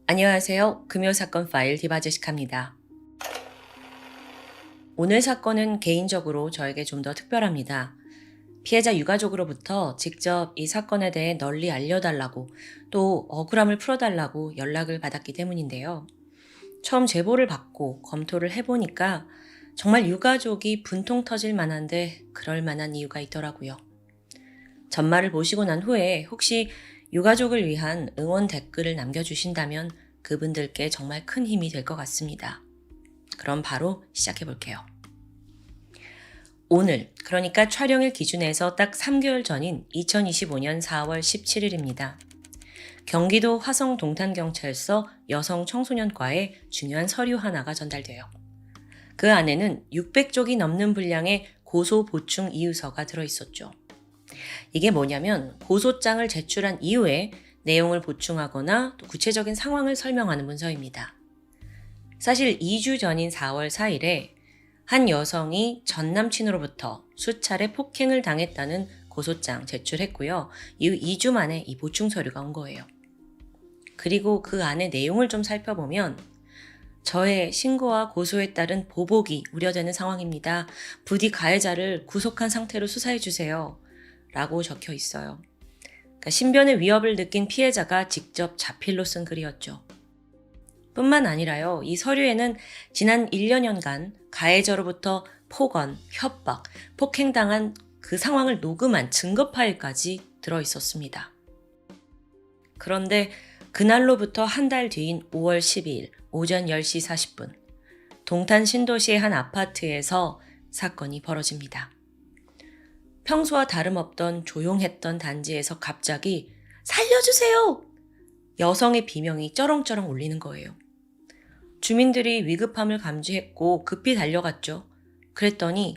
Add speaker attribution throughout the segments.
Speaker 1: 안녕하세요. 금요사건 파일 디바제식합니다. 오늘 사건은 개인적으로 저에게 좀 더 특별합니다. 피해자 유가족으로부터 직접 이 사건에 대해 널리 알려달라고 또 억울함을 풀어달라고 연락을 받았기 때문인데요. 처음 제보를 받고 검토를 해보니까 정말 유가족이 분통 터질 만한데 그럴 만한 이유가 있더라고요. 전말을 보시고 난 후에 혹시 유가족을 위한 응원 댓글을 남겨주신다면 그분들께 정말 큰 힘이 될 것 같습니다. 그럼 바로 시작해 볼게요. 오늘, 그러니까 촬영일 기준에서 딱 3개월 전인 2025년 4월 17일입니다. 경기도 화성 동탄경찰서 여성청소년과에 중요한 서류 하나가 전달돼요. 그 안에는 600쪽이 넘는 분량의 고소 보충 이유서가 들어있었죠. 이게 뭐냐면 고소장을 제출한 이후에 내용을 보충하거나 또 구체적인 상황을 설명하는 문서입니다. 사실 2주 전인 4월 4일에 한 여성이 전 남친으로부터 수차례 폭행을 당했다는 고소장 제출했고요. 이후 2주 만에 이 보충 서류가 온 거예요. 그리고 그 안에 내용을 좀 살펴보면 저의 신고와 고소에 따른 보복이 우려되는 상황입니다. 부디 가해자를 구속한 상태로 수사해 주세요. 라고 적혀 있어요. 그러니까 신변의 위협을 느낀 피해자가 직접 자필로 쓴 글이었죠. 뿐만 아니라요. 이 서류에는 지난 1년여간 가해자로부터 폭언, 협박, 폭행당한 그 상황을 녹음한 증거 파일까지 들어있었습니다. 그런데 그날로부터 한 달 뒤인 5월 12일 오전 10시 40분 동탄 신도시의 한 아파트에서 사건이 벌어집니다. 평소와 다름없던 조용했던 단지에서 갑자기 살려주세요! 여성의 비명이 쩌렁쩌렁 울리는 거예요. 주민들이 위급함을 감지했고 급히 달려갔죠. 그랬더니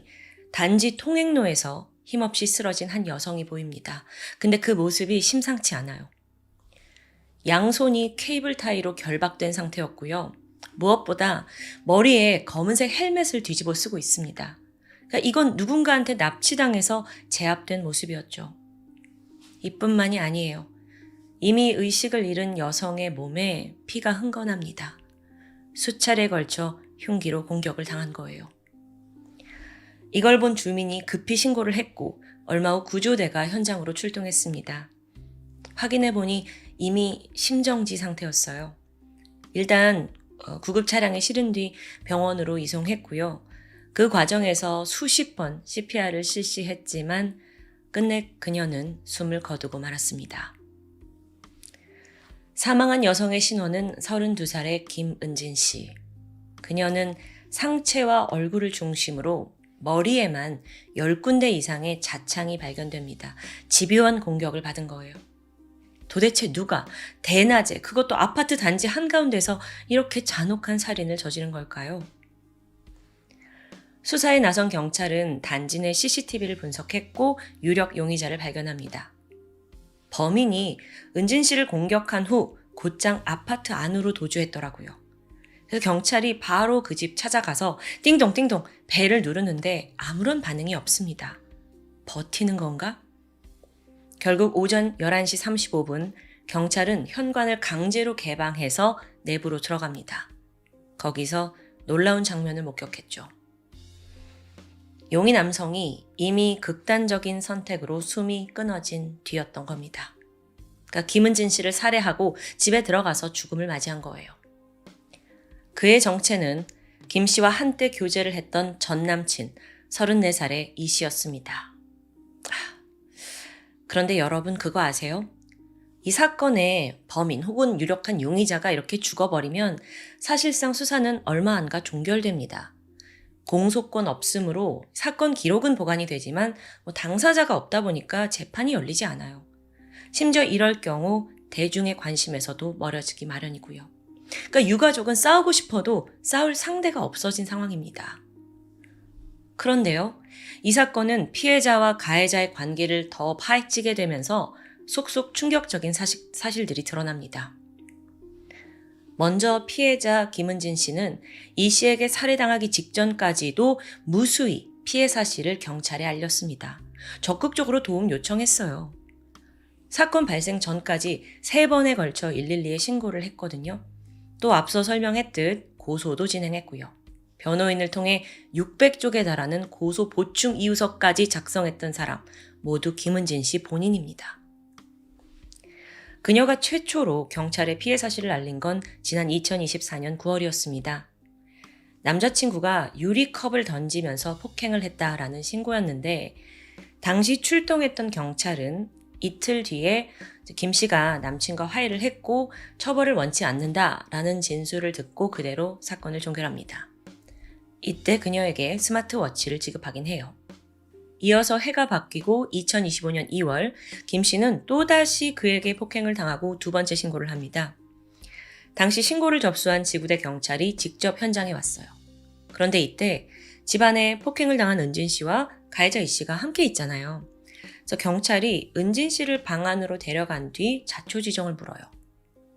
Speaker 1: 단지 통행로에서 힘없이 쓰러진 한 여성이 보입니다. 근데 그 모습이 심상치 않아요. 양손이 케이블 타이로 결박된 상태였고요. 무엇보다 머리에 검은색 헬멧을 뒤집어 쓰고 있습니다. 그러니까 이건 누군가한테 납치당해서 제압된 모습이었죠. 이뿐만이 아니에요. 이미 의식을 잃은 여성의 몸에 피가 흥건합니다. 수차례에 걸쳐 흉기로 공격을 당한 거예요. 이걸 본 주민이 급히 신고를 했고 얼마 후 구조대가 현장으로 출동했습니다. 확인해보니 이미 심정지 상태였어요. 일단 구급 차량에 실은 뒤 병원으로 이송했고요. 그 과정에서 수십 번 CPR을 실시했지만 끝내 그녀는 숨을 거두고 말았습니다. 사망한 여성의 신원은 32살의 김은진 씨. 그녀는 상체와 얼굴을 중심으로 머리에만 10군데 이상의 자창이 발견됩니다. 집요한 공격을 받은 거예요. 도대체 누가 대낮에 그것도 아파트 단지 한가운데서 이렇게 잔혹한 살인을 저지른 걸까요? 수사에 나선 경찰은 단지 내 CCTV를 분석했고 유력 용의자를 발견합니다. 범인이 은진 씨를 공격한 후 곧장 아파트 안으로 도주했더라고요. 그래서 경찰이 바로 그 집 찾아가서 띵동띵동 벨을 누르는데 아무런 반응이 없습니다. 버티는 건가? 결국 오전 11시 35분 경찰은 현관을 강제로 개방해서 내부로 들어갑니다. 거기서 놀라운 장면을 목격했죠. 용의 남성이 이미 극단적인 선택으로 숨이 끊어진 뒤였던 겁니다. 그러니까 김은진 씨를 살해하고 집에 들어가서 죽음을 맞이한 거예요. 그의 정체는 김 씨와 한때 교제를 했던 전 남친 34살의 이 씨였습니다. 그런데 여러분 그거 아세요? 이 사건의 범인 혹은 유력한 용의자가 이렇게 죽어버리면 사실상 수사는 얼마 안 가 종결됩니다. 공소권 없으므로 사건 기록은 보관이 되지만 당사자가 없다 보니까 재판이 열리지 않아요. 심지어 이럴 경우 대중의 관심에서도 멀어지기 마련이고요. 그러니까 유가족은 싸우고 싶어도 싸울 상대가 없어진 상황입니다. 그런데요, 이 사건은 피해자와 가해자의 관계를 더 파헤치게 되면서 속속 충격적인 사실들이 드러납니다. 먼저 피해자 김은진 씨는 이 씨에게 살해당하기 직전까지도 무수히 피해 사실을 경찰에 알렸습니다. 적극적으로 도움 요청했어요. 사건 발생 전까지 3번에 걸쳐 112에 신고를 했거든요. 또 앞서 설명했듯 고소도 진행했고요. 변호인을 통해 600쪽에 달하는 고소 보충 이유서까지 작성했던 사람 모두 김은진 씨 본인입니다. 그녀가 최초로 경찰에 피해 사실을 알린 건 지난 2024년 9월이었습니다. 남자친구가 유리컵을 던지면서 폭행을 했다라는 신고였는데 당시 출동했던 경찰은 이틀 뒤에 김 씨가 남친과 화해를 했고 처벌을 원치 않는다라는 진술을 듣고 그대로 사건을 종결합니다. 이때 그녀에게 스마트워치를 지급하긴 해요. 이어서 해가 바뀌고 2025년 2월 김 씨는 또다시 그에게 폭행을 당하고 두 번째 신고를 합니다. 당시 신고를 접수한 지구대 경찰이 직접 현장에 왔어요. 그런데 이때 집안에 폭행을 당한 은진 씨와 가해자 이 씨가 함께 있잖아요. 그래서 경찰이 은진 씨를 방 안으로 데려간 뒤 자초지종을 물어요.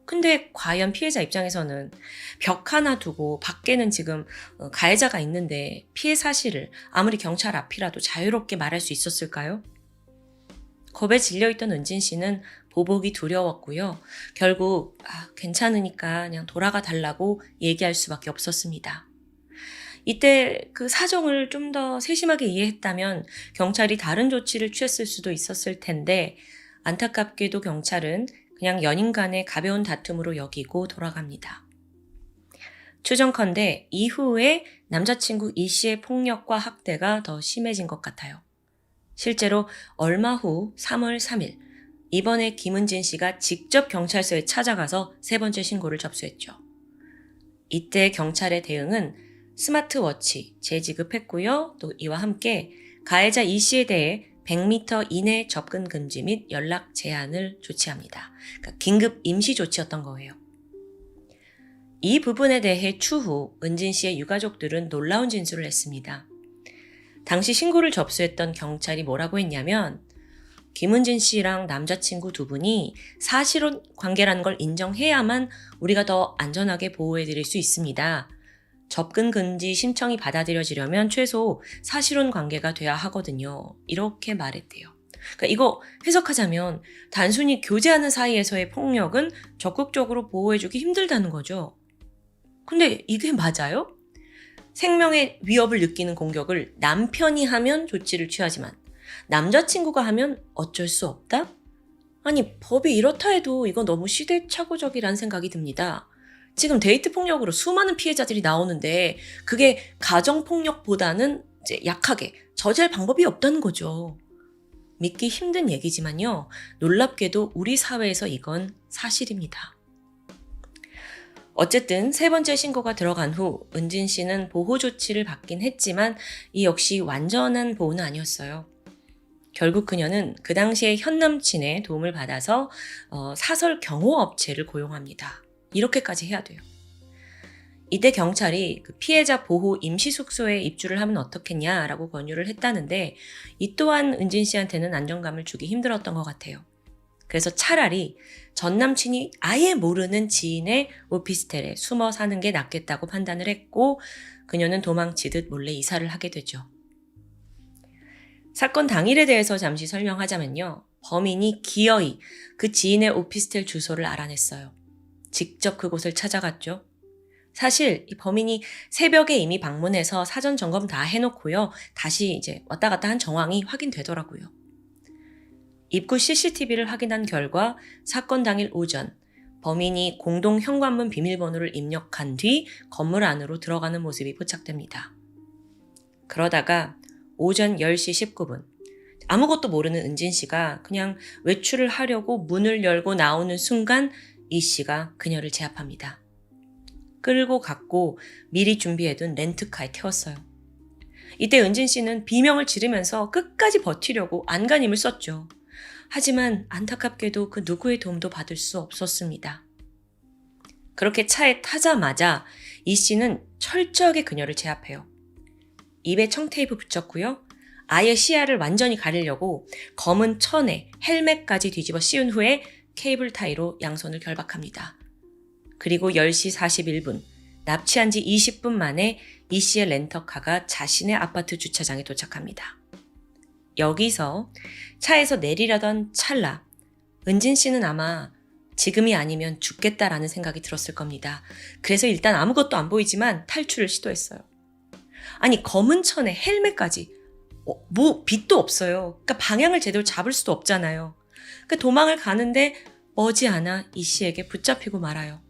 Speaker 1: 근데 과연 피해자 입장에서는 벽 하나 두고 밖에는 지금 가해자가 있는데 피해 사실을 아무리 경찰 앞이라도 자유롭게 말할 수 있었을까요? 겁에 질려있던 은진 씨는 보복이 두려웠고요. 결국 괜찮으니까 그냥 돌아가 달라고 얘기할 수밖에 없었습니다. 이때 그 사정을 좀 더 세심하게 이해했다면 경찰이 다른 조치를 취했을 수도 있었을 텐데 안타깝게도 경찰은 그냥 연인 간의 가벼운 다툼으로 여기고 돌아갑니다. 추정컨대 이후에 남자친구 이 씨의 폭력과 학대가 더 심해진 것 같아요. 실제로 얼마 후 3월 3일 이번에 김은진 씨가 직접 경찰서에 찾아가서 세 번째 신고를 접수했죠. 이때 경찰의 대응은 스마트워치 재지급했고요. 또 이와 함께 가해자 이 씨에 대해 100m 이내 접근 금지 및 연락 제한을 조치합니다. 그러니까 긴급 임시 조치였던 거예요. 이 부분에 대해 추후 은진 씨의 유가족들은 놀라운 진술을 했습니다. 당시 신고를 접수했던 경찰이 뭐라고 했냐면 김은진 씨랑 남자친구 두 분이 사실혼 관계라는 걸 인정해야만 우리가 더 안전하게 보호해드릴 수 있습니다. 접근 금지 신청이 받아들여지려면 최소 사실혼 관계가 돼야 하거든요. 이렇게 말했대요. 그러니까 이거 해석하자면 단순히 교제하는 사이에서의 폭력은 적극적으로 보호해주기 힘들다는 거죠. 근데 이게 맞아요? 생명의 위협을 느끼는 공격을 남편이 하면 조치를 취하지만 남자친구가 하면 어쩔 수 없다? 아니, 법이 이렇다 해도 이건 너무 시대착오적이라는 생각이 듭니다. 지금 데이트 폭력으로 수많은 피해자들이 나오는데 그게 가정폭력보다는 이제 약하게 저지할 방법이 없다는 거죠. 믿기 힘든 얘기지만요. 놀랍게도 우리 사회에서 이건 사실입니다. 어쨌든 세 번째 신고가 들어간 후 은진 씨는 보호 조치를 받긴 했지만 이 역시 완전한 보호는 아니었어요. 결국 그녀는 그 당시에 현 남친의 도움을 받아서 사설 경호업체를 고용합니다. 이렇게까지 해야 돼요. 이때 경찰이 그 피해자 보호 임시숙소에 입주를 하면 어떻겠냐라고 권유를 했다는데 이 또한 은진 씨한테는 안정감을 주기 힘들었던 것 같아요. 그래서 차라리 전 남친이 아예 모르는 지인의 오피스텔에 숨어 사는 게 낫겠다고 판단을 했고 그녀는 도망치듯 몰래 이사를 하게 되죠. 사건 당일에 대해서 잠시 설명하자면요. 범인이 기어이 그 지인의 오피스텔 주소를 알아냈어요. 직접 그곳을 찾아갔죠. 사실 이 범인이 새벽에 이미 방문해서 사전 점검 다 해놓고요. 다시 이제 왔다 갔다 한 정황이 확인되더라고요. 입구 CCTV를 확인한 결과 사건 당일 오전 범인이 공동 현관문 비밀번호를 입력한 뒤 건물 안으로 들어가는 모습이 포착됩니다. 그러다가 오전 10시 19분 아무것도 모르는 은진 씨가 그냥 외출을 하려고 문을 열고 나오는 순간 이 씨가 그녀를 제압합니다. 끌고 갔고 미리 준비해둔 렌트카에 태웠어요. 이때 은진 씨는 비명을 지르면서 끝까지 버티려고 안간힘을 썼죠. 하지만 안타깝게도 그 누구의 도움도 받을 수 없었습니다. 그렇게 차에 타자마자 이 씨는 철저하게 그녀를 제압해요. 입에 청테이프 붙였고요. 아예 시야를 완전히 가리려고 검은 천에 헬멧까지 뒤집어 씌운 후에 케이블 타이로 양손을 결박합니다. 그리고 10시 41분 납치한 지 20분 만에 이 씨의 렌터카가 자신의 아파트 주차장에 도착합니다. 여기서 차에서 내리려던 찰나 은진 씨는 아마 지금이 아니면 죽겠다라는 생각이 들었을 겁니다. 그래서 일단 아무것도 안 보이지만 탈출을 시도했어요. 아니, 검은 천에 헬멧까지. 뭐 빛도 없어요. 그러니까 방향을 제대로 잡을 수도 없잖아요. 그러니까 도망을 가는데 머지않아 이 씨에게 붙잡히고 말아요.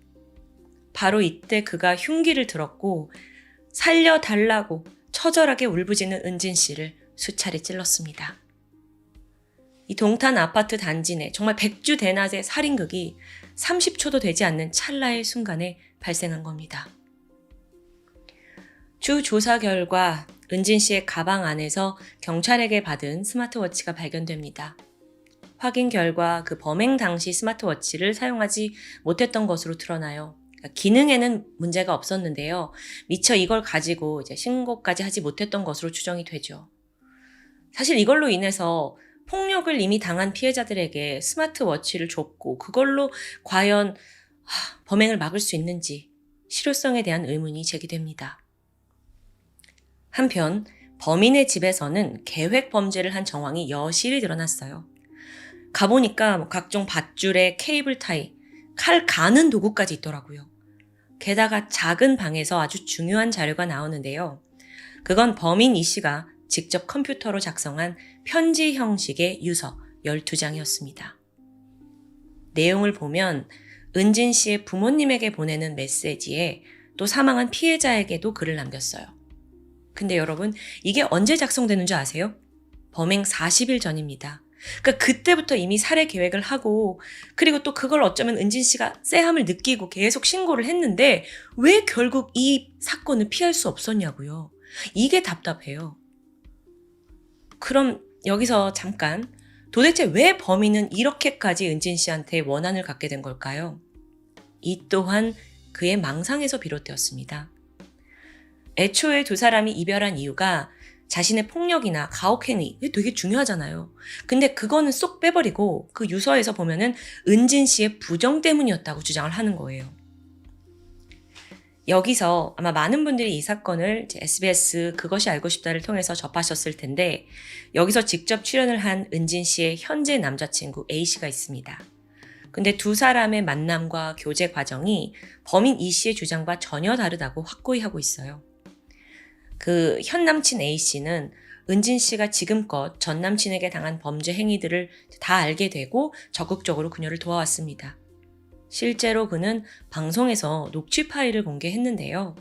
Speaker 1: 바로 이때 그가 흉기를 들었고 살려달라고 처절하게 울부짖는 은진 씨를 수차례 찔렀습니다. 이 동탄 아파트 단지 내 정말 백주대낮의 살인극이 30초도 되지 않는 찰나의 순간에 발생한 겁니다. 주 조사 결과 은진 씨의 가방 안에서 경찰에게 받은 스마트워치가 발견됩니다. 확인 결과 그 범행 당시 스마트워치를 사용하지 못했던 것으로 드러나요. 그러니까 기능에는 문제가 없었는데요. 미처 이걸 가지고 이제 신고까지 하지 못했던 것으로 추정이 되죠. 사실 이걸로 인해서 폭력을 이미 당한 피해자들에게 스마트워치를 줬고 그걸로 과연 범행을 막을 수 있는지 실효성에 대한 의문이 제기됩니다. 한편 범인의 집에서는 계획 범죄를 한 정황이 여실히 드러났어요. 가보니까 각종 밧줄에 케이블 타이, 칼 가는 도구까지 있더라고요. 게다가 작은 방에서 아주 중요한 자료가 나오는데요. 그건 범인 이 씨가 직접 컴퓨터로 작성한 편지 형식의 유서 12장이었습니다. 내용을 보면 은진 씨의 부모님에게 보내는 메시지에 또 사망한 피해자에게도 글을 남겼어요. 근데 여러분, 이게 언제 작성되는 줄 아세요? 범행 40일 전입니다. 그러니까 그때부터 이미 살해 계획을 하고 그리고 또 그걸 어쩌면 은진 씨가 쎄함을 느끼고 계속 신고를 했는데 왜 결국 이 사건을 피할 수 없었냐고요. 이게 답답해요. 그럼 여기서 잠깐 도대체 왜 범인은 이렇게까지 은진 씨한테 원한을 갖게 된 걸까요? 이 또한 그의 망상에서 비롯되었습니다. 애초에 두 사람이 이별한 이유가 자신의 폭력이나 가혹행위, 이게 되게 중요하잖아요. 근데 그거는 쏙 빼버리고 그 유서에서 보면은 은진 씨의 부정 때문이었다고 주장을 하는 거예요. 여기서 아마 많은 분들이 이 사건을 SBS 그것이 알고 싶다를 통해서 접하셨을 텐데 여기서 직접 출연을 한 은진 씨의 현재 남자친구 A씨가 있습니다. 근데 두 사람의 만남과 교제 과정이 범인 E 씨의 주장과 전혀 다르다고 확고히 하고 있어요. 그 현 남친 A씨는 은진 씨가 지금껏 전 남친에게 당한 범죄 행위들을 다 알게 되고 적극적으로 그녀를 도와왔습니다. 실제로 그는 방송에서 녹취 파일을 공개했는데요.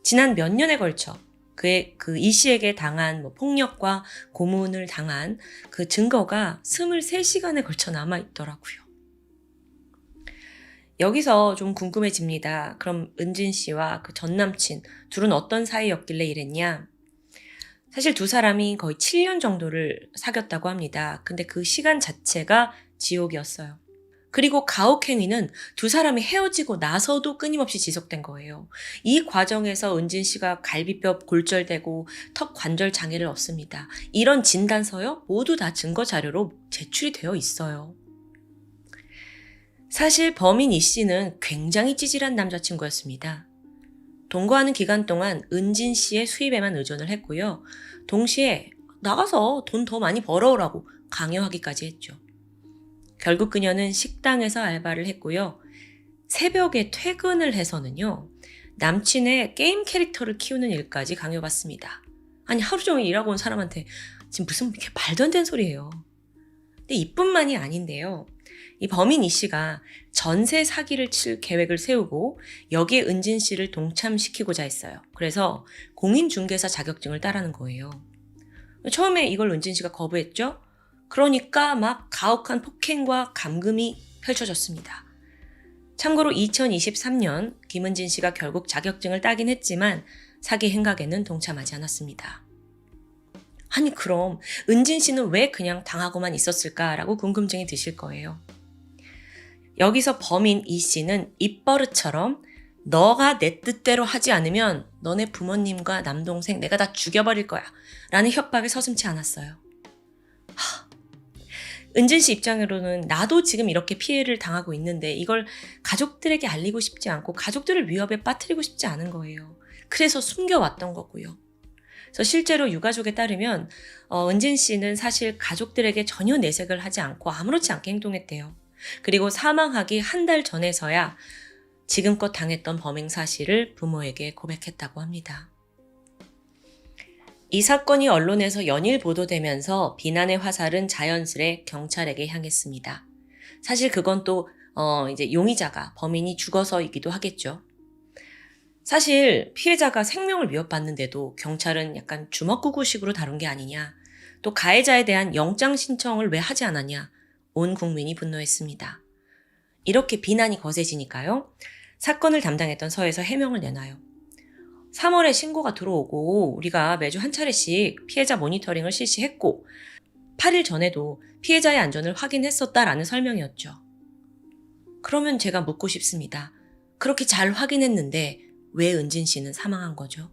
Speaker 1: 지난 몇 년에 걸쳐 그의 이 씨에게 당한 폭력과 고문을 당한 그 증거가 23시간에 걸쳐 남아있더라고요. 여기서 좀 궁금해집니다. 그럼 은진 씨와 그 전 남친 둘은 어떤 사이였길래 이랬냐? 사실 두 사람이 거의 7년 정도를 사귀었다고 합니다. 근데 그 시간 자체가 지옥이었어요. 그리고 가혹행위는 두 사람이 헤어지고 나서도 끊임없이 지속된 거예요. 이 과정에서 은진 씨가 갈비뼈 골절되고 턱 관절 장애를 얻습니다. 이런 진단서요? 모두 다 증거 자료로 제출이 되어 있어요. 사실 범인 이 씨는 굉장히 찌질한 남자친구였습니다. 동거하는 기간 동안 은진 씨의 수입에만 의존을 했고요. 동시에 나가서 돈 더 많이 벌어오라고 강요하기까지 했죠. 결국 그녀는 식당에서 알바를 했고요. 새벽에 퇴근을 해서는요. 남친의 게임 캐릭터를 키우는 일까지 강요받습니다. 아니 하루 종일 일하고 온 사람한테 지금 무슨 이렇게 말도 안 되는 소리예요. 근데 이뿐만이 아닌데요. 이 범인 이 씨가 전세 사기를 칠 계획을 세우고 여기에 은진 씨를 동참시키고자 했어요. 그래서 공인중개사 자격증을 따라는 거예요. 처음에 이걸 은진 씨가 거부했죠. 그러니까 막 가혹한 폭행과 감금이 펼쳐졌습니다. 참고로 2023년 김은진 씨가 결국 자격증을 따긴 했지만 사기 행각에는 동참하지 않았습니다. 아니 그럼 은진 씨는 왜 그냥 당하고만 있었을까라고 궁금증이 드실 거예요. 여기서 범인 이 씨는 입버릇처럼 너가 내 뜻대로 하지 않으면 너네 부모님과 남동생 내가 다 죽여버릴 거야 라는 협박에 서슴지 않았어요. 은진 씨 입장으로는 나도 지금 이렇게 피해를 당하고 있는데 이걸 가족들에게 알리고 싶지 않고 가족들을 위협에 빠뜨리고 싶지 않은 거예요. 그래서 숨겨왔던 거고요. 그래서 실제로 유가족에 따르면 은진 씨는 사실 가족들에게 전혀 내색을 하지 않고 아무렇지 않게 행동했대요. 그리고 사망하기 한 달 전에서야 지금껏 당했던 범행 사실을 부모에게 고백했다고 합니다. 이 사건이 언론에서 연일 보도되면서 비난의 화살은 자연스레 경찰에게 향했습니다. 사실 그건 또 이제 용의자가 범인이 죽어서이기도 하겠죠. 사실 피해자가 생명을 위협받는데도 경찰은 약간 주먹구구식으로 다룬 게 아니냐, 또 가해자에 대한 영장 신청을 왜 하지 않았냐, 온 국민이 분노했습니다. 이렇게 비난이 거세지니까요, 사건을 담당했던 서에서 해명을 내놔요. 3월에 신고가 들어오고 우리가 매주 한 차례씩 피해자 모니터링을 실시했고 8일 전에도 피해자의 안전을 확인했었다라는 설명이었죠. 그러면 제가 묻고 싶습니다. 그렇게 잘 확인했는데 왜 은진 씨는 사망한 거죠?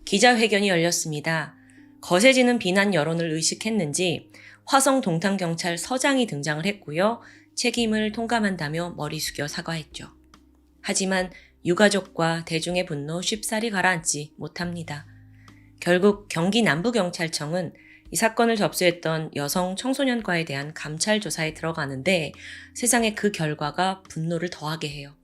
Speaker 1: 기자회견이 열렸습니다. 거세지는 비난 여론을 의식했는지 화성 동탄경찰 서장이 등장을 했고요. 책임을 통감한다며 머리 숙여 사과했죠. 하지만 유가족과 대중의 분노 쉽사리 가라앉지 못합니다. 결국 경기 남부경찰청은 이 사건을 접수했던 여성 청소년과에 대한 감찰 조사에 들어가는데 세상에 그 결과가 분노를 더하게 해요.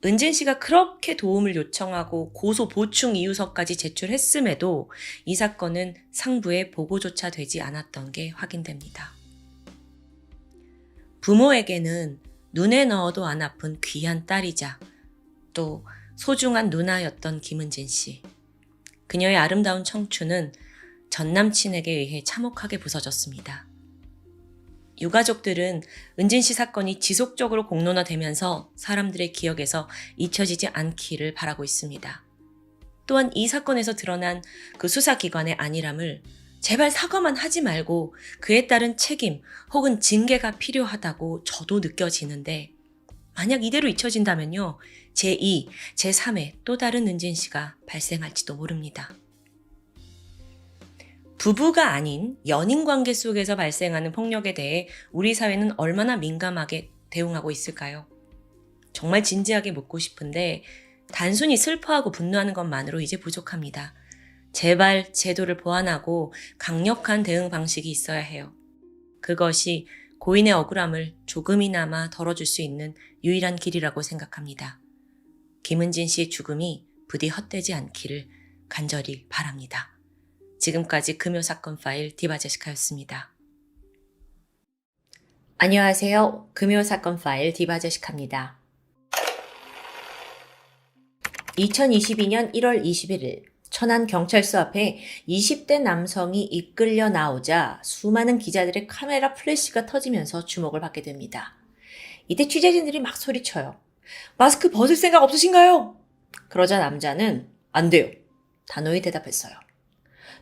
Speaker 1: 은진 씨가 그렇게 도움을 요청하고 고소 보충 이유서까지 제출했음에도 이 사건은 상부에 보고조차 되지 않았던 게 확인됩니다. 부모에게는 눈에 넣어도 안 아픈 귀한 딸이자 또 소중한 누나였던 김은진 씨. 그녀의 아름다운 청춘은 전 남친에게 의해 참혹하게 부서졌습니다. 유가족들은 은진 씨 사건이 지속적으로 공론화되면서 사람들의 기억에서 잊혀지지 않기를 바라고 있습니다. 또한 이 사건에서 드러난 그 수사기관의 안일함을 제발 사과만 하지 말고 그에 따른 책임 혹은 징계가 필요하다고 저도 느껴지는데 만약 이대로 잊혀진다면요. 제2, 제3의 또 다른 은진 씨가 발생할지도 모릅니다. 부부가 아닌 연인 관계 속에서 발생하는 폭력에 대해 우리 사회는 얼마나 민감하게 대응하고 있을까요? 정말 진지하게 묻고 싶은데 단순히 슬퍼하고 분노하는 것만으로 이제 부족합니다. 제발 제도를 보완하고 강력한 대응 방식이 있어야 해요. 그것이 고인의 억울함을 조금이나마 덜어줄 수 있는 유일한 길이라고 생각합니다. 김은진 씨의 죽음이 부디 헛되지 않기를 간절히 바랍니다. 지금까지 금요사건 파일 디바제시카였습니다. 안녕하세요. 금요사건 파일 디바제시카입니다. 2022년 1월 21일 천안경찰서 앞에 20대 남성이 이끌려 나오자 수많은 기자들의 카메라 플래시가 터지면서 주목을 받게 됩니다. 이때 취재진들이 막 소리쳐요. 마스크 벗을 생각 없으신가요? 그러자 남자는 안 돼요. 단호히 대답했어요.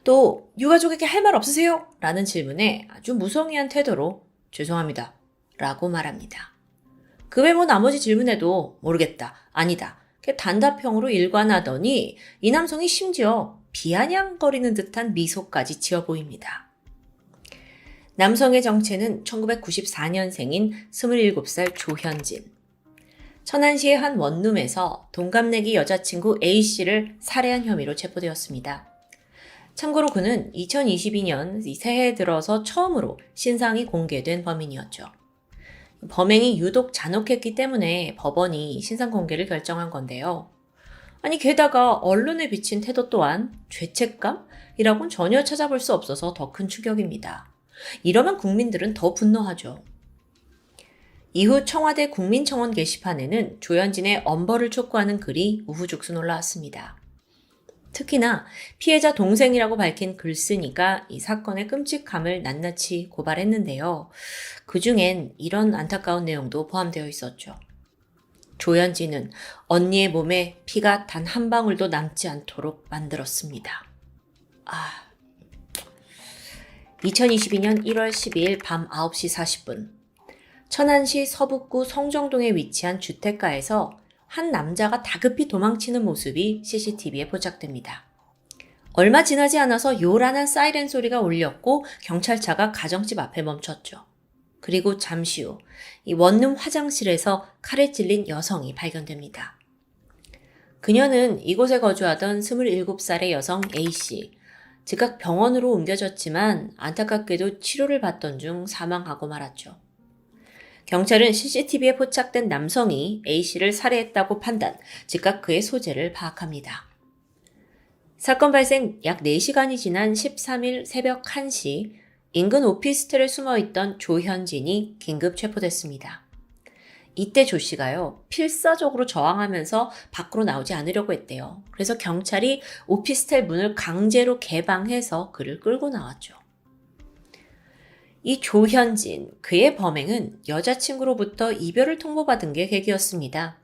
Speaker 1: 또 유가족에게 할 말 없으세요? 라는 질문에 아주 무성의한 태도로 죄송합니다. 라고 말합니다. 그 외모 나머지 질문에도 모르겠다, 아니다, 단답형으로 일관하더니 이 남성이 심지어 비아냥거리는 듯한 미소까지 지어 보입니다. 남성의 정체는 1994년생인 27살 조현진. 천안시의 한 원룸에서 동갑내기 여자친구 A씨를 살해한 혐의로 체포되었습니다. 참고로 그는 2022년 새해 들어서 처음으로 신상이 공개된 범인이었죠. 범행이 유독 잔혹했기 때문에 법원이 신상 공개를 결정한 건데요. 아니 게다가 언론에 비친 태도 또한 죄책감이라고는 전혀 찾아볼 수 없어서 더 큰 충격입니다. 이러면 국민들은 더 분노하죠. 이후 청와대 국민청원 게시판에는 조현진의 엄벌을 촉구하는 글이 우후죽순 올라왔습니다. 특히나 피해자 동생이라고 밝힌 글쓴이가 이 사건의 끔찍함을 낱낱이 고발했는데요. 그중엔 이런 안타까운 내용도 포함되어 있었죠. 조현진은 언니의 몸에 피가 단 한 방울도 남지 않도록 만들었습니다. 2022년 1월 12일 밤 9시 40분 천안시 서북구 성정동에 위치한 주택가에서 한 남자가 다급히 도망치는 모습이 CCTV에 포착됩니다. 얼마 지나지 않아서 요란한 사이렌 소리가 울렸고 경찰차가 가정집 앞에 멈췄죠. 그리고 잠시 후 이 원룸 화장실에서 칼에 찔린 여성이 발견됩니다. 그녀는 이곳에 거주하던 27살의 여성 A씨, 즉각 병원으로 옮겨졌지만 안타깝게도 치료를 받던 중 사망하고 말았죠. 경찰은 CCTV에 포착된 남성이 A씨를 살해했다고 판단, 즉각 그의 소재를 파악합니다. 사건 발생 약 4시간이 지난 13일 새벽 1시, 인근 오피스텔에 숨어있던 조현진이 긴급 체포됐습니다. 이때 조 씨가요, 필사적으로 저항하면서 밖으로 나오지 않으려고 했대요. 그래서 경찰이 오피스텔 문을 강제로 개방해서 그를 끌고 나왔죠. 이 조현진, 그의 범행은 여자친구로부터 이별을 통보받은 게 계기였습니다.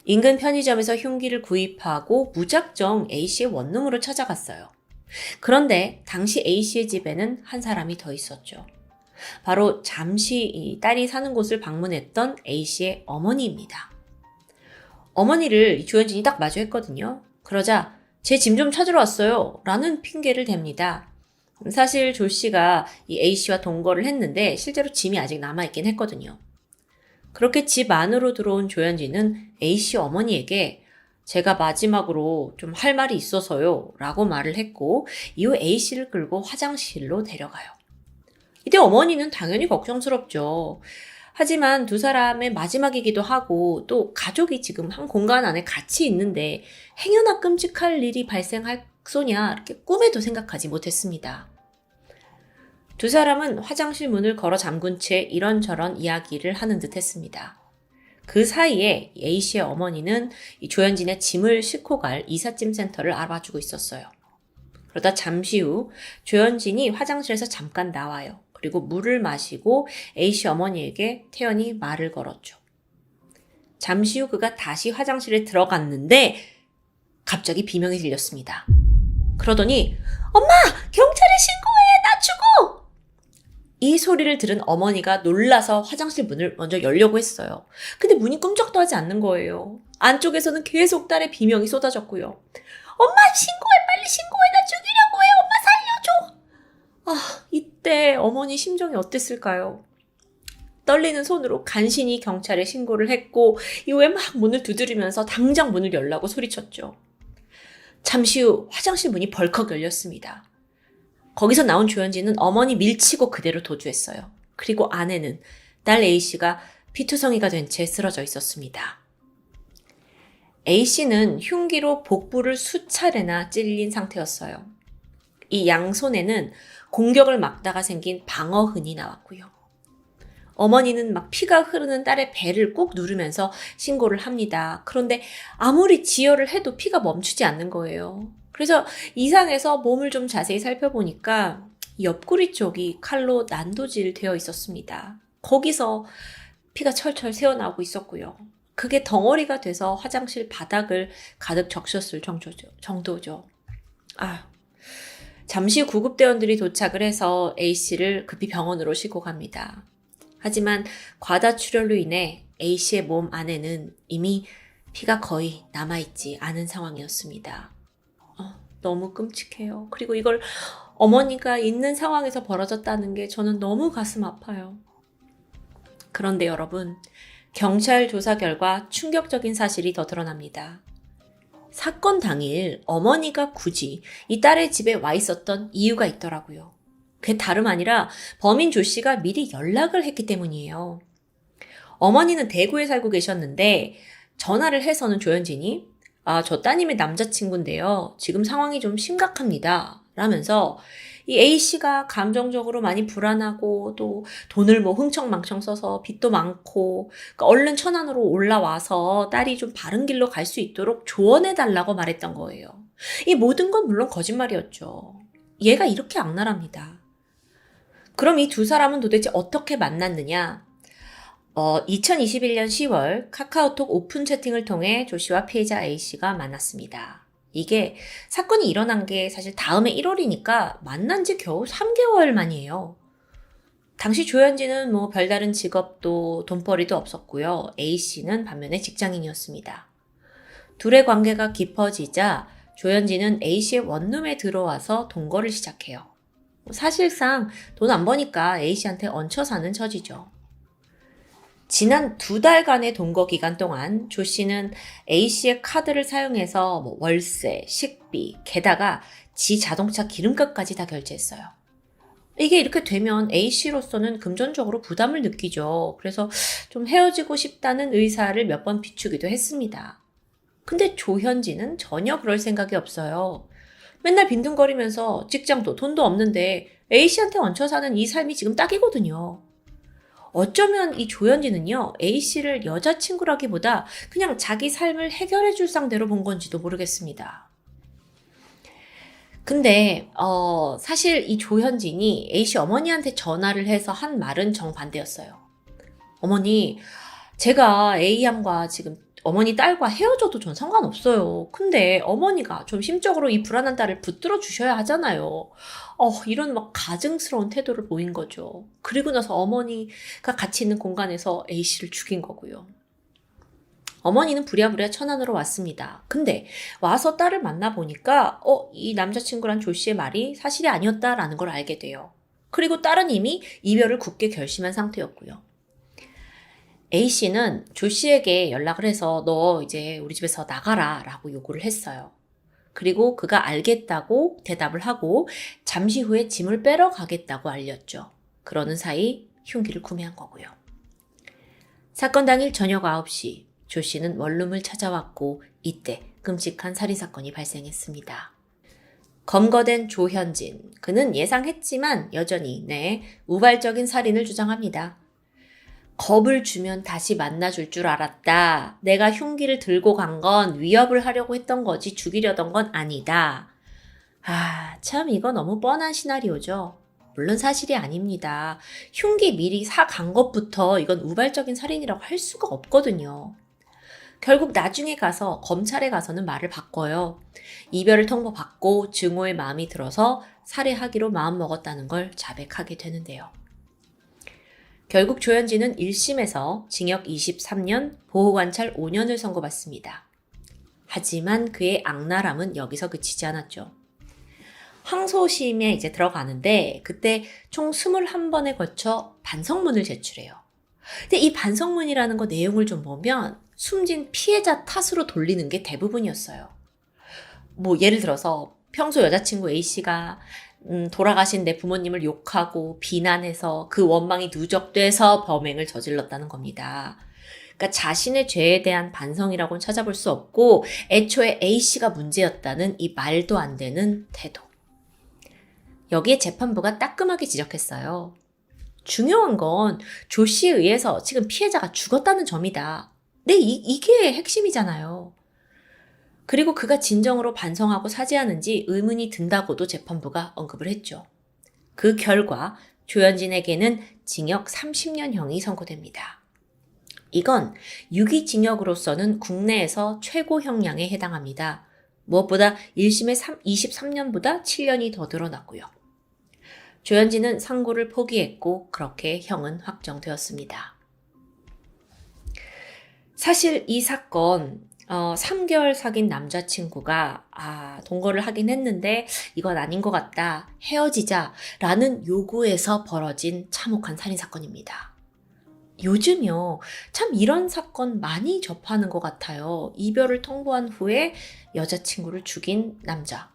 Speaker 1: 인근 편의점에서 흉기를 구입하고 무작정 A씨의 원룸으로 찾아갔어요. 그런데 당시 A씨의 집에는 한 사람이 더 있었죠. 바로 잠시 딸이 사는 곳을 방문했던 A씨의 어머니입니다. 어머니를 조현진이 딱 마주했거든요. 그러자 제 짐 좀 찾으러 왔어요 라는 핑계를 댑니다. 사실 조 씨가 이 A씨와 동거를 했는데 실제로 짐이 아직 남아있긴 했거든요. 그렇게 집 안으로 들어온 조현진은 A씨 어머니에게 제가 마지막으로 좀 할 말이 있어서요 라고 말을 했고 이후 A씨를 끌고 화장실로 데려가요. 이때 어머니는 당연히 걱정스럽죠. 하지만 두 사람의 마지막이기도 하고 또 가족이 지금 한 공간 안에 같이 있는데 행여나 끔찍할 일이 발생할 소냐 이렇게 꿈에도 생각하지 못했습니다. 두 사람은 화장실 문을 걸어 잠근 채 이런저런 이야기를 하는 듯 했습니다. 그 사이에 A씨의 어머니는 이 조현진의 짐을 싣고 갈 이삿짐 센터를 알아주고 있었어요. 그러다 잠시 후 조현진이 화장실에서 잠깐 나와요. 그리고 물을 마시고 A씨 어머니에게 태연히 말을 걸었죠. 잠시 후 그가 다시 화장실에 들어갔는데 갑자기 비명이 들렸습니다. 그러더니 엄마! 경찰에 신고해! 나 죽어! 이 소리를 들은 어머니가 놀라서 화장실 문을 먼저 열려고 했어요. 근데 문이 꿈쩍도 하지 않는 거예요. 안쪽에서는 계속 딸의 비명이 쏟아졌고요. 엄마 신고해! 빨리 신고해! 나 죽이려고 해! 엄마 살려줘! 이때 어머니 심정이 어땠을까요? 떨리는 손으로 간신히 경찰에 신고를 했고 이후에 막 문을 두드리면서 당장 문을 열라고 소리쳤죠. 잠시 후 화장실 문이 벌컥 열렸습니다. 거기서 나온 조현진은 어머니 밀치고 그대로 도주했어요. 그리고 아내는 딸 A씨가 피투성이가 된 채 쓰러져 있었습니다. A씨는 흉기로 복부를 수차례나 찔린 상태였어요. 이 양손에는 공격을 막다가 생긴 방어흔이 나왔고요. 어머니는 막 피가 흐르는 딸의 배를 꾹 누르면서 신고를 합니다. 그런데 아무리 지혈을 해도 피가 멈추지 않는 거예요. 그래서 이상해서 몸을 좀 자세히 살펴보니까 옆구리 쪽이 칼로 난도질 되어 있었습니다. 거기서 피가 철철 새어나오고 있었고요. 그게 덩어리가 돼서 화장실 바닥을 가득 적셨을 정도죠. 잠시 후 구급대원들이 도착을 해서 A씨를 급히 병원으로 싣고 갑니다. 하지만 과다출혈로 인해 A씨의 몸 안에는 이미 피가 거의 남아있지 않은 상황이었습니다. 너무 끔찍해요. 그리고 이걸 어머니가 있는 상황에서 벌어졌다는 게 저는 너무 가슴 아파요. 그런데 여러분, 경찰 조사 결과 충격적인 사실이 더 드러납니다. 사건 당일 어머니가 굳이 이 딸의 집에 와 있었던 이유가 있더라고요. 그게 다름 아니라 범인 조 씨가 미리 연락을 했기 때문이에요. 어머니는 대구에 살고 계셨는데 전화를 해서는 조현진이 저 따님의 남자친구인데요. 지금 상황이 좀 심각합니다. 라면서 이 A씨가 감정적으로 많이 불안하고 또 돈을 흥청망청 써서 빚도 많고 그러니까 얼른 천안으로 올라와서 딸이 좀 바른 길로 갈 수 있도록 조언해달라고 말했던 거예요. 이 모든 건 물론 거짓말이었죠. 얘가 이렇게 악랄합니다. 그럼 이 두 사람은 도대체 어떻게 만났느냐? 2021년 10월 카카오톡 오픈 채팅을 통해 조 씨와 피해자 A씨가 만났습니다. 이게 사건이 일어난 게 사실 다음해 1월이니까 만난 지 겨우 3개월 만이에요. 당시 조현진은 별다른 직업도 돈벌이도 없었고요. A씨는 반면에 직장인이었습니다. 둘의 관계가 깊어지자 조현진은 A씨의 원룸에 들어와서 동거를 시작해요. 사실상 돈 안 버니까 A씨한테 얹혀 사는 처지죠. 지난 2달간의 동거 기간 동안 조 씨는 A씨의 카드를 사용해서 월세, 식비, 게다가
Speaker 2: 지 자동차 기름값까지 다 결제했어요. 이게 이렇게 되면 A씨로서는 금전적으로 부담을 느끼죠. 그래서 좀 헤어지고 싶다는 의사를 몇 번 비추기도 했습니다. 근데 조현진은 전혀 그럴 생각이 없어요. 맨날 빈둥거리면서 직장도 돈도 없는데 A씨한테 얹혀 사는 이 삶이 지금 딱이거든요. 어쩌면 이 조현진은요, A씨를 여자친구라기보다 그냥 자기 삶을 해결해 줄 상대로 본 건지도 모르겠습니다. 근데 사실 이 조현진이 A씨 어머니한테 전화를 해서 한 말은 정반대였어요. 어머니, 제가 A양과 지금 어머니 딸과 헤어져도 전 상관없어요. 근데 어머니가 좀 심적으로 이 불안한 딸을 붙들어 주셔야 하잖아요. 이런 막 가증스러운 태도를 보인 거죠. 그리고 나서 어머니가 같이 있는 공간에서 A씨를 죽인 거고요. 어머니는 부랴부랴 천안으로 왔습니다. 근데 와서 딸을 만나보니까 이 남자친구란 조 씨의 말이 사실이 아니었다라는 걸 알게 돼요. 그리고 딸은 이미 이별을 굳게 결심한 상태였고요. A씨는 조 씨에게 연락을 해서 너 이제 우리 집에서 나가라 라고 요구를 했어요. 그리고 그가 알겠다고 대답을 하고 잠시 후에 짐을 빼러 가겠다고 알렸죠. 그러는 사이 흉기를 구매한 거고요. 사건 당일 저녁 9시 조 씨는 원룸을 찾아왔고 이때 끔찍한 살인사건이 발생했습니다. 검거된 조현진, 그는 예상했지만 여전히 우발적인 살인을 주장합니다. 겁을 주면 다시 만나줄 줄 알았다. 내가 흉기를 들고 간 건 위협을 하려고 했던 거지 죽이려던 건 아니다. 참 이거 너무 뻔한 시나리오죠. 물론 사실이 아닙니다. 흉기 미리 사간 것부터 이건 우발적인 살인이라고 할 수가 없거든요. 결국 나중에 가서 검찰에 가서는 말을 바꿔요. 이별을 통보받고 증오의 마음이 들어서 살해하기로 마음먹었다는 걸 자백하게 되는데요. 결국 조현진은 1심에서 징역 23년, 보호관찰 5년을 선고받습니다. 하지만 그의 악랄함은 여기서 그치지 않았죠. 항소심에 이제 들어가는데 그때 총 21번에 걸쳐 반성문을 제출해요. 근데 이 반성문이라는 거 내용을 좀 보면 숨진 피해자 탓으로 돌리는 게 대부분이었어요. 예를 들어서 평소 여자친구 A씨가 돌아가신 내 부모님을 욕하고 비난해서 그 원망이 누적돼서 범행을 저질렀다는 겁니다. 그러니까 자신의 죄에 대한 반성이라고는 찾아볼 수 없고 애초에 A씨가 문제였다는 이 말도 안 되는 태도. 여기에 재판부가 따끔하게 지적했어요. 중요한 건 조 씨에 의해서 지금 피해자가 죽었다는 점이다. 이게 핵심이잖아요. 그리고 그가 진정으로 반성하고 사죄하는지 의문이 든다고도 재판부가 언급을 했죠. 그 결과 조현진에게는 징역 30년형이 선고됩니다. 이건 유기징역으로서는 국내에서 최고 형량에 해당합니다. 무엇보다 1심의 23년보다 7년이 더 늘어났고요. 조현진은 상고를 포기했고 그렇게 형은 확정되었습니다. 사실 이 사건 3개월 사귄 남자친구가 동거를 하긴 했는데 이건 아닌 것 같다, 헤어지자라는 요구에서 벌어진 참혹한 살인사건입니다. 요즘요, 참 이런 사건 많이 접하는 것 같아요. 이별을 통보한 후에 여자친구를 죽인 남자.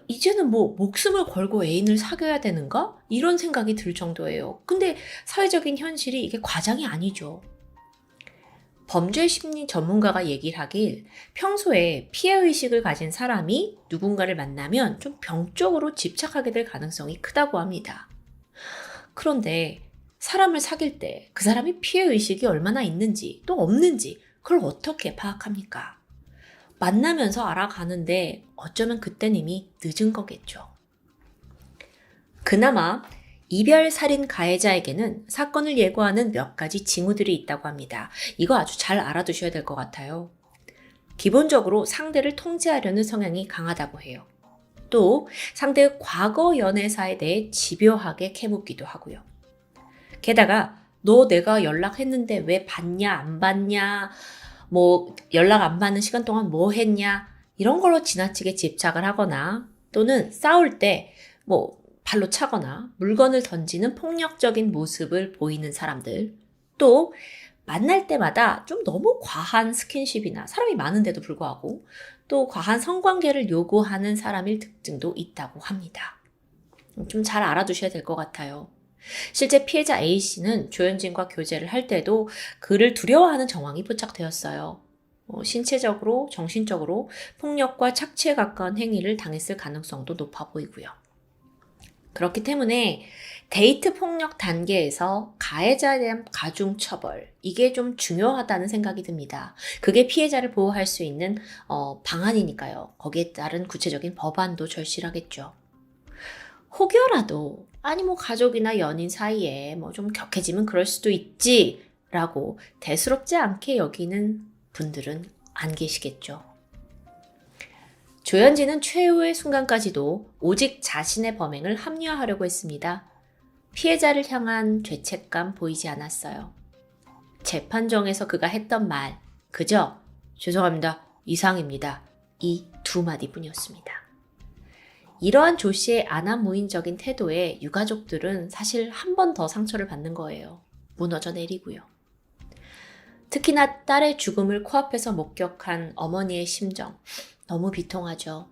Speaker 2: 이제는 목숨을 걸고 애인을 사귀어야 되는가? 이런 생각이 들 정도예요. 근데 사회적인 현실이 이게 과장이 아니죠. 범죄 심리 전문가가 얘기를 하길 평소에 피해의식을 가진 사람이 누군가를 만나면 좀 병적으로 집착하게 될 가능성이 크다고 합니다. 그런데 사람을 사귈 때 그 사람이 피해의식이 얼마나 있는지 또 없는지 그걸 어떻게 파악합니까? 만나면서 알아가는데 어쩌면 그땐 이미 늦은 거겠죠. 그나마 이별 살인 가해자에게는 사건을 예고하는 몇 가지 징후들이 있다고 합니다. 이거 아주 잘 알아두셔야 될 것 같아요. 기본적으로 상대를 통제하려는 성향이 강하다고 해요. 또 상대의 과거 연애사에 대해 집요하게 캐묻기도 하고요. 게다가 너 내가 연락했는데 왜 받냐 안 받냐, 연락 안 받는 시간 동안 뭐 했냐, 이런 걸로 지나치게 집착을 하거나 또는 싸울 때 발로 차거나 물건을 던지는 폭력적인 모습을 보이는 사람들, 또 만날 때마다 좀 너무 과한 스킨십이나 사람이 많은데도 불구하고 또 과한 성관계를 요구하는 사람일 특징도 있다고 합니다. 좀 잘 알아두셔야 될 것 같아요. 실제 피해자 A씨는 조현진과 교제를 할 때도 그를 두려워하는 정황이 포착되었어요. 신체적으로, 정신적으로 폭력과 착취에 가까운 행위를 당했을 가능성도 높아 보이고요. 그렇기 때문에 데이트 폭력 단계에서 가해자에 대한 가중 처벌, 이게 좀 중요하다는 생각이 듭니다. 그게 피해자를 보호할 수 있는 방안이니까요. 거기에 따른 구체적인 법안도 절실하겠죠. 혹여라도 아니 뭐 가족이나 연인 사이에 뭐 좀 격해지면 그럴 수도 있지 라고 대수롭지 않게 여기는 분들은 안 계시겠죠. 조현진은 최후의 순간까지도 오직 자신의 범행을 합리화하려고 했습니다. 피해자를 향한 죄책감 보이지 않았어요. 재판정에서 그가 했던 말, 그저 죄송합니다, 이상입니다. 이 두 마디뿐이었습니다. 이러한 조 씨의 안하무인적인 태도에 유가족들은 사실 한 번 더 상처를 받는 거예요. 무너져 내리고요. 특히나 딸의 죽음을 코앞에서 목격한 어머니의 심정, 너무 비통하죠.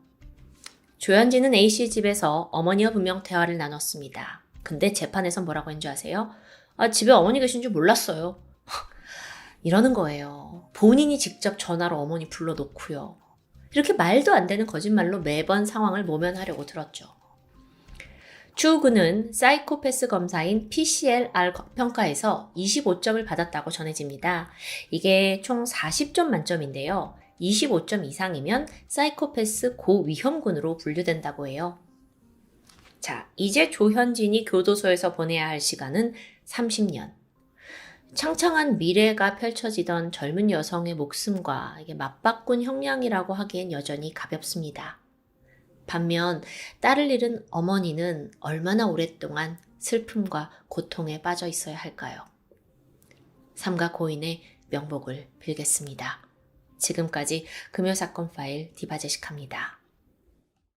Speaker 2: 조현진은 A씨 집에서 어머니와 분명 대화를 나눴습니다. 근데 재판에서 뭐라고 했는지 아세요? 집에 어머니 계신 줄 몰랐어요. 이러는 거예요. 본인이 직접 전화로 어머니 불러놓고요. 이렇게 말도 안 되는 거짓말로 매번 상황을 모면하려고 들었죠. 추후 그는 사이코패스 검사인 PCLR 평가에서 25점을 받았다고 전해집니다. 이게 총 40점 만점인데요. 25점 이상이면 사이코패스 고위험군으로 분류된다고 해요. 자, 이제 조현진이 교도소에서 보내야 할 시간은 30년. 창창한 미래가 펼쳐지던 젊은 여성의 목숨과 이게 맞바꾼 형량이라고 하기엔 여전히 가볍습니다. 반면 딸을 잃은 어머니는 얼마나 오랫동안 슬픔과 고통에 빠져 있어야 할까요? 삼가 고인의 명복을 빌겠습니다. 지금까지 금요사건 파일 디바제식합니다.